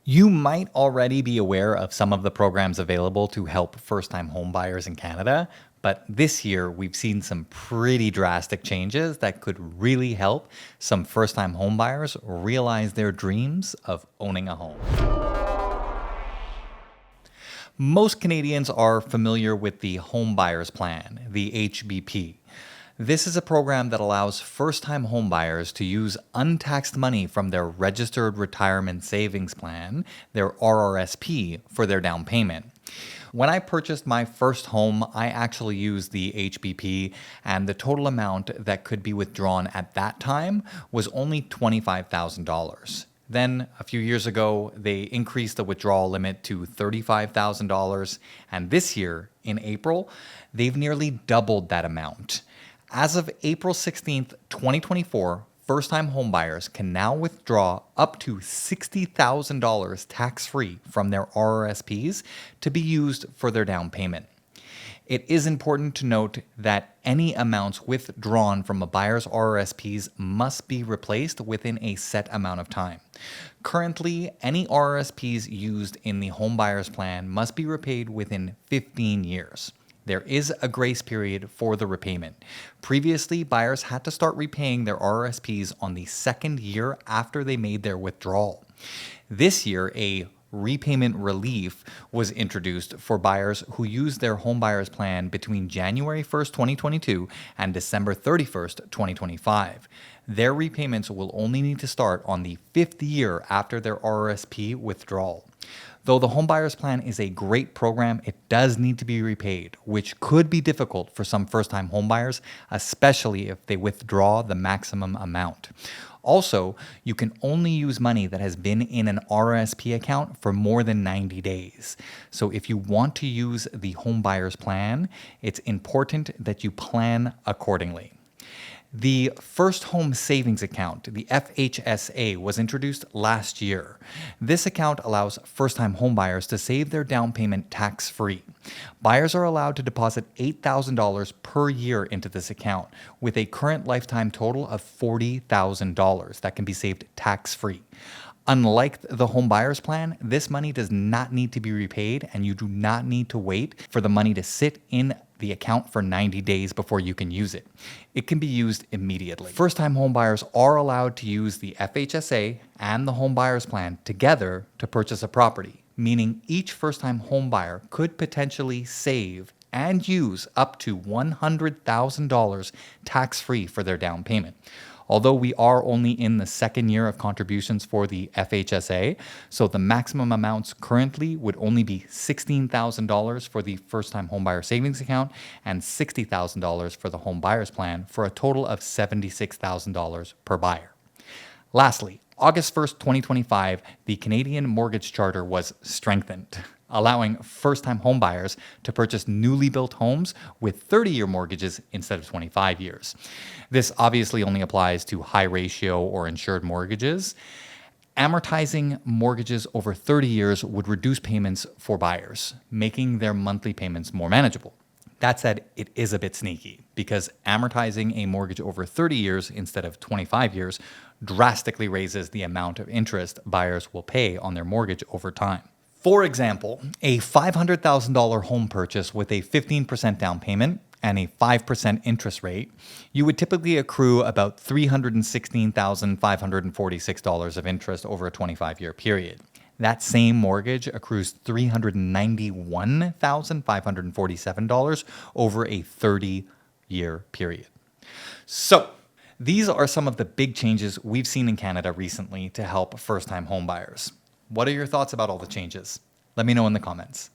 You might already be aware of some of the programs available to help first-time homebuyers in Canada, but this year we've seen some pretty drastic changes that could really help some first-time homebuyers realize their dreams of owning a home. Most Canadians are familiar with the Homebuyers Plan, the HBP. This is a program that allows first-time homebuyers to use untaxed money from their Registered Retirement Savings Plan, their RRSP, for their down payment. When I purchased my first home, I actually used the HBP, and the total amount that could be withdrawn at that time was only $25,000. Then, a few years ago, they increased the withdrawal limit to $35,000, and this year, in April, they've nearly doubled that amount. As of April 16th, 2024, first-time homebuyers can now withdraw up to $60,000 tax-free from their RRSPs to be used for their down payment. It is important to note that any amounts withdrawn from a buyer's RRSPs must be replaced within a set amount of time. Currently, any RRSPs used in the Homebuyers Plan must be repaid within 15 years. There is a grace period for the repayment. Previously, buyers had to start repaying their RRSPs on the second year after they made their withdrawal. This year, a repayment relief was introduced for buyers who used their Homebuyers Plan between January 1st, 2022 and December 31st, 2025. Their repayments will only need to start on the 5th year after their RRSP withdrawal. Though the Homebuyers Plan is a great program, it does need to be repaid, which could be difficult for some first-time homebuyers, especially if they withdraw the maximum amount. Also, you can only use money that has been in an RRSP account for more than 90 days. So if you want to use the Homebuyers Plan, it's important that you plan accordingly. The First Home Savings Account, the FHSA, was introduced last year. This account allows first-time homebuyers to save their down payment tax-free. Buyers are allowed to deposit $8,000 per year into this account, with a current lifetime total of $40,000 that can be saved tax-free. Unlike the Homebuyers Plan, this money does not need to be repaid, and you do not need to wait for the money to sit in the account for 90 days before you can use it. It can be used immediately. First-time homebuyers are allowed to use the FHSA and the Homebuyers Plan together to purchase a property, meaning each first-time homebuyer could potentially save and use up to $100,000 tax-free for their down payment. Although we are only in the second year of contributions for the FHSA, so the maximum amounts currently would only be $16,000 for the first-time homebuyer savings account and $60,000 for the Homebuyers Plan, for a total of $76,000 per buyer. Lastly, August 1st, 2025, the Canadian Mortgage Charter was strengthened, allowing first-time homebuyers to purchase newly built homes with 30-year mortgages instead of 25 years. This obviously only applies to high-ratio or insured mortgages. Amortizing mortgages over 30 years would reduce payments for buyers, making their monthly payments more manageable. That said, it is a bit sneaky, because amortizing a mortgage over 30 years instead of 25 years drastically raises the amount of interest buyers will pay on their mortgage over time. For example, a $500,000 home purchase with a 15% down payment and a 5% interest rate, you would typically accrue about $316,546 of interest over a 25-year period. That same mortgage accrues $391,547 over a 30-year period. So, these are some of the big changes we've seen in Canada recently to help first-time homebuyers. What are your thoughts about all the changes? Let me know in the comments.